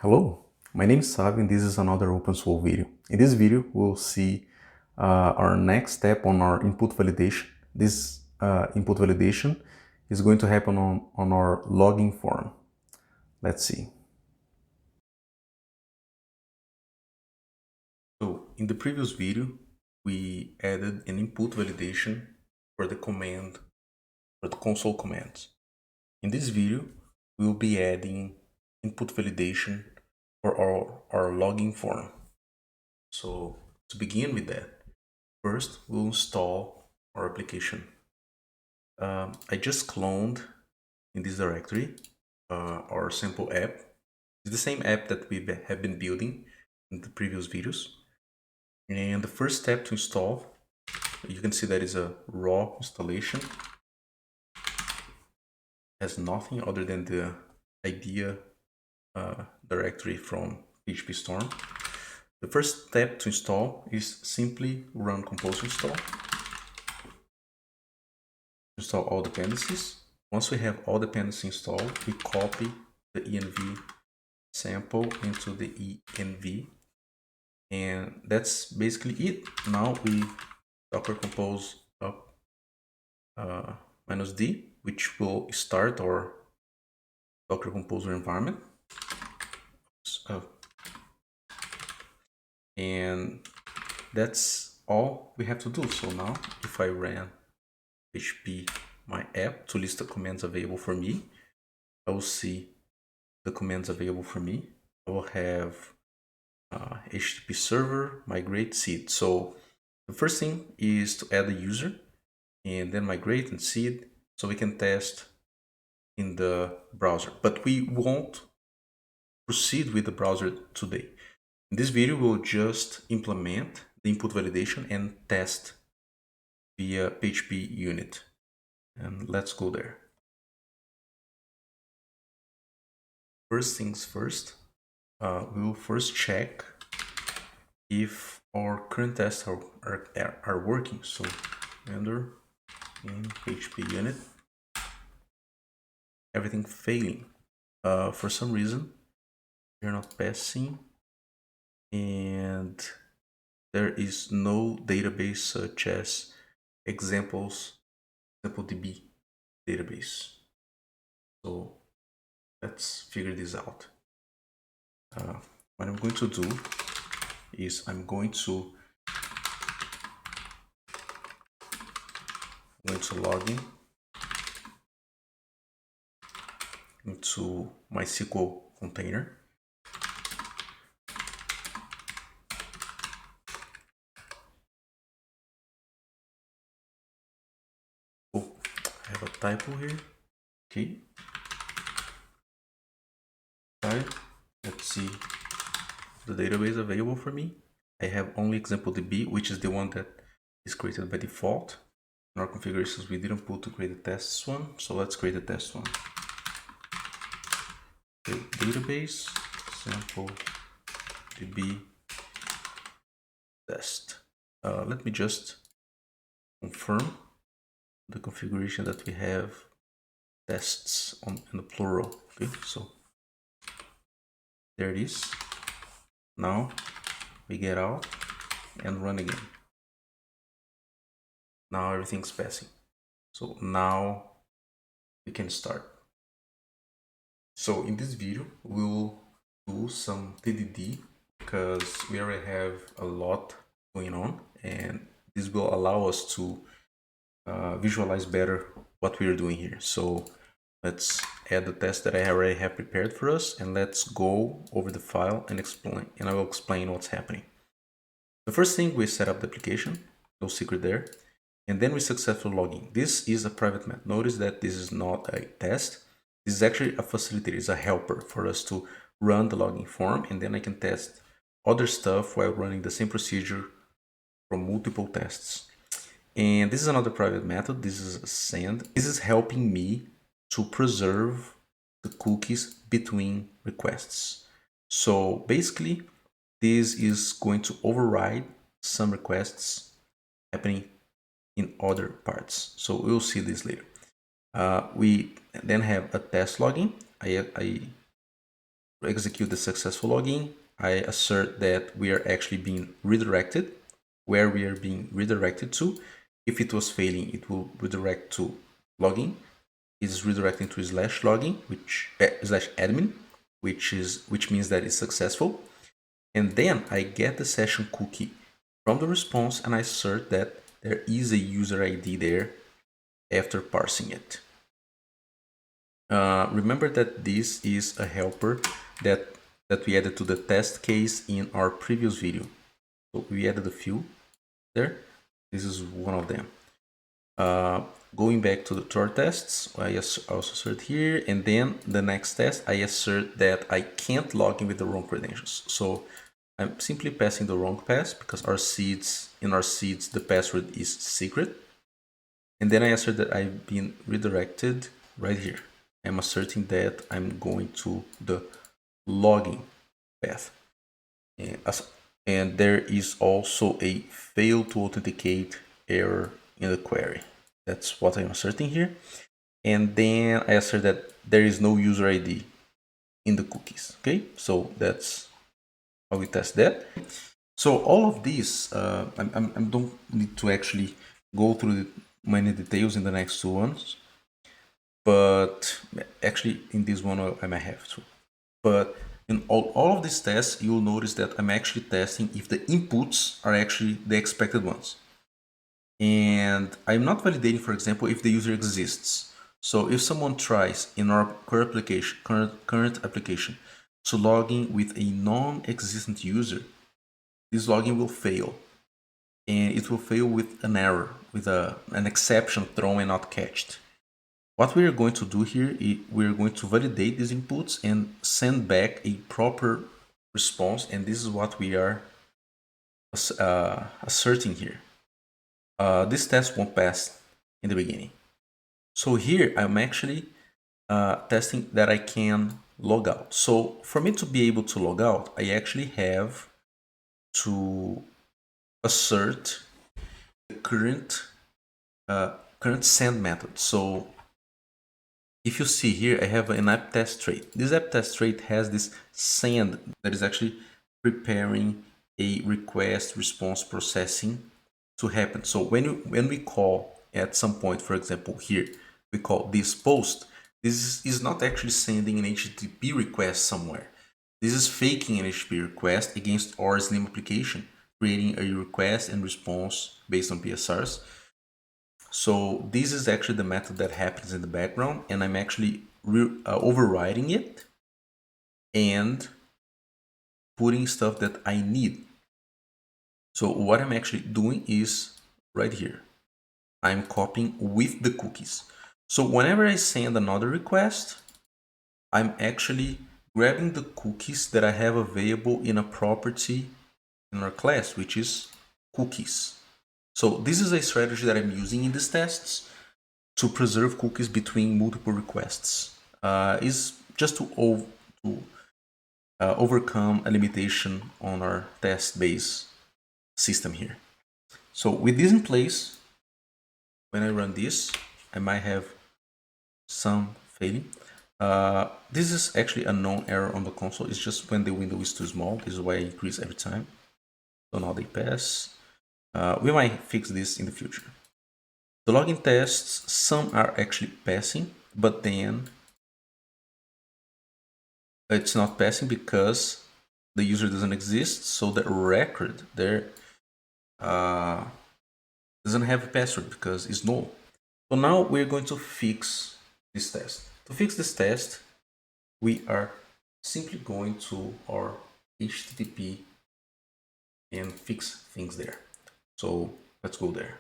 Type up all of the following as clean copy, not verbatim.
Hello, my name is Sav and this is another OpenSwoole video. In this video, we'll see our next step on our input validation. This input validation is going to happen on our login form. Let's see. So in the previous video, we added an input validation for the console commands. In this video, we'll be adding input validation for our login form. So to begin with that, first we'll install our application. I just cloned in this directory our sample app. It's the same app that we have been building in the previous videos. And the first step to install, you can see that is a raw installation. It has nothing other than the idea directory from PHP Storm. The first step to install is simply run compose install. Install all dependencies. Once we have all dependencies installed, we copy the env sample into the env, and that's basically it. Now we docker compose up -d, which will start our Docker Composer environment. And that's all we have to do. So now if I ran PHP my app to list the commands available for me, I will see the commands available for me. I will have HTTP server, migrate, seed. So the first thing is to add a user and then migrate and seed so we can test in the browser. But we won't proceed with the browser today. In this video, we'll just implement the input validation and test via PHP unit. And let's go there. First things first, we will first check if our current tests are working. So render in PHP unit, everything failing. For some reason, they're not passing, and there is no database such as ExampleDB database. So let's figure this out. What I'm going to do is I'm going to log in into my SQL container. Oh, I have a typo here. Okay. Right. Let's see the database available for me. I have only ExampleDB, which is the one that is created by default. In our configurations, we didn't put to create a test one, so let's create a test one. Okay, database ExampleDB test. Let me just confirm the configuration that we have tests in the plural. Okay, so there it is. Now we get out and run again. Now everything's passing. So now we can start. So in this video, we'll do some TDD because we already have a lot going on, and this will allow us to visualize better what we are doing here. So let's add the test that I already have prepared for us, and let's go over the file and explain, and I will explain what's happening. The first thing, we set up the application, no secret there, and then we successfully log in. This is a private method. Notice that this is not a test. This is actually a facilitator, it's a helper for us to run the login form, and then I can test other stuff while running the same procedure from multiple tests. And this is another private method. This is a send. This is helping me to preserve the cookies between requests. So basically, this is going to override some requests happening in other parts. So we'll see this later. We then have a test login. I to execute the successful login, I assert that we are actually being redirected, where we are being redirected to. If it was failing, it will redirect to login. It's redirecting to slash login, which slash admin, which means that it's successful. And then I get the session cookie from the response, and I assert that there is a user ID there after parsing it. Remember that this is a helper that we added to the test case in our previous video. So we added a few there. This is one of them. Going back to our tests, I also assert here, and then the next test, I assert that I can't log in with the wrong credentials. So I'm simply passing the wrong pass because in our seeds, the password is secret. And then I assert that I've been redirected right here. I'm asserting that I'm going to the login path. And there is also a fail to authenticate error in the query. That's what I'm asserting here. And then I assert that there is no user ID in the cookies. Okay, so that's how we test that. So all of these, I don't need to actually go through many details in the next two ones, but actually in this one I might have to. But in all of these tests, you'll notice that I'm actually testing if the inputs are actually the expected ones. And I'm not validating, for example, if the user exists. So if someone tries in our current application to log in with a non-existent user, this login will fail. And it will fail with an error, with an exception thrown and not catched. What we are going to do here is we're going to validate these inputs and send back a proper response. And this is what we are asserting here. This test won't pass in the beginning. So here I'm actually testing that I can log out. So for me to be able to log out, I actually have to assert the current send method. So if you see here, I have an app test trait. This app test trait has this send that is actually preparing a request response processing to happen. So when we call at some point, for example, here, we call this post, this is not actually sending an HTTP request somewhere. This is faking an HTTP request against our Slim application, creating a request and response based on PSRs. So this is actually the method that happens in the background, and I'm actually overriding it and putting stuff that I need. So what I'm actually doing is right here. I'm copying with the cookies. So whenever I send another request, I'm actually grabbing the cookies that I have available in a property in our class, which is cookies. So this is a strategy that I'm using in these tests to preserve cookies between multiple requests. Is just to overcome a limitation on our test-based system here. So with this in place, when I run this, I might have some failing. This is actually a known error on the console. It's just when the window is too small. This is why I increase every time. So now they pass. We might fix this in the future. The login tests, some are actually passing, but then it's not passing because the user doesn't exist. So the record there doesn't have a password because it's null. So now we're going to fix this test. To fix this test, we are simply going to our HTTP and fix things there. So let's go there.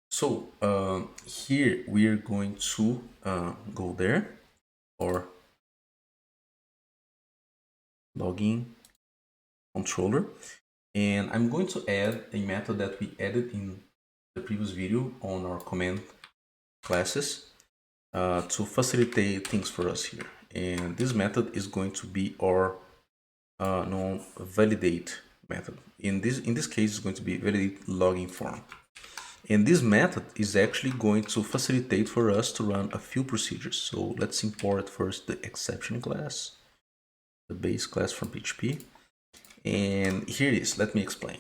So here we are going to go there, or login controller, and I'm going to add a method that we added in the previous video on our command classes to facilitate things for us here. And this method is going to be our non-validate method. In this case, it's going to be validate login form. And this method is actually going to facilitate for us to run a few procedures. So let's import first the exception class, the base class from PHP. And here it is. Let me explain.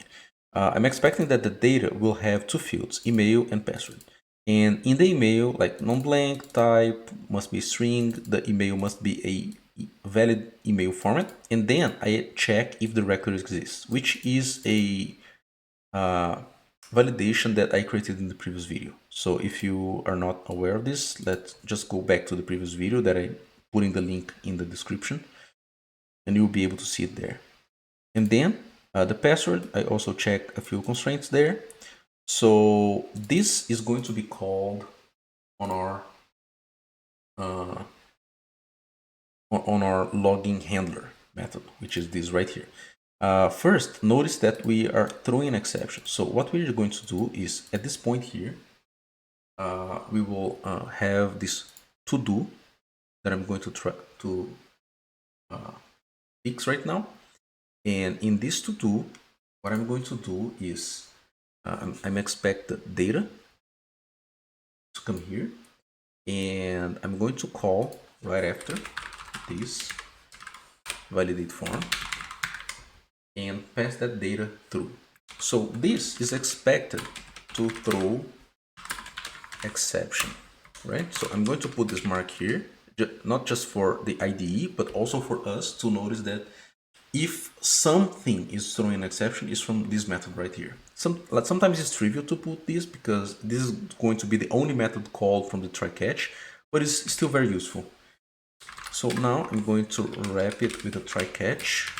I'm expecting that the data will have two fields, email and password. And in the email, like non-blank, type must be string, the email must be a valid email format. And then I check if the record exists, which is a validation that I created in the previous video. So if you are not aware of this, let's just go back to the previous video that I put in the link in the description, and you'll be able to see it there. And then the password, I also check a few constraints there. So this is going to be called on our logging handler method, which is this right here. First, notice that we are throwing an exception. So what we're going to do is at this point here, we will have this to do that I'm going to try to fix right now. And in this to do, what I'm going to do is I'm expect the data to come here, and I'm going to call right after this validate form and pass that data through. So this is expected to throw exception, right? So I'm going to put this mark here, not just for the IDE, but also for us to notice that if something is throwing an exception, is from this method right here. Sometimes it's trivial to put this because this is going to be the only method called from the try catch, but it's still very useful. So now I'm going to wrap it with a try catch.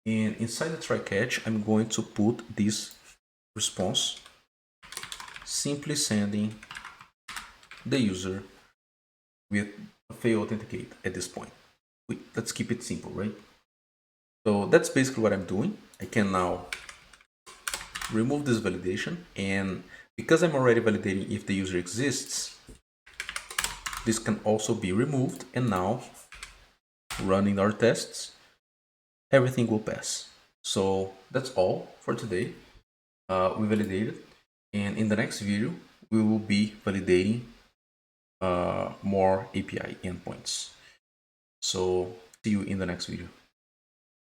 And inside the try catch, I'm going to put this response, simply sending the user with a fail authenticate at this point. Let's keep it simple, right? So that's basically what I'm doing. I can now remove this validation, and because I'm already validating if the user exists, this can also be removed, and now running our tests, everything will pass. So that's all for today. We validated, and in the next video we will be validating more API endpoints. So see you in the next video.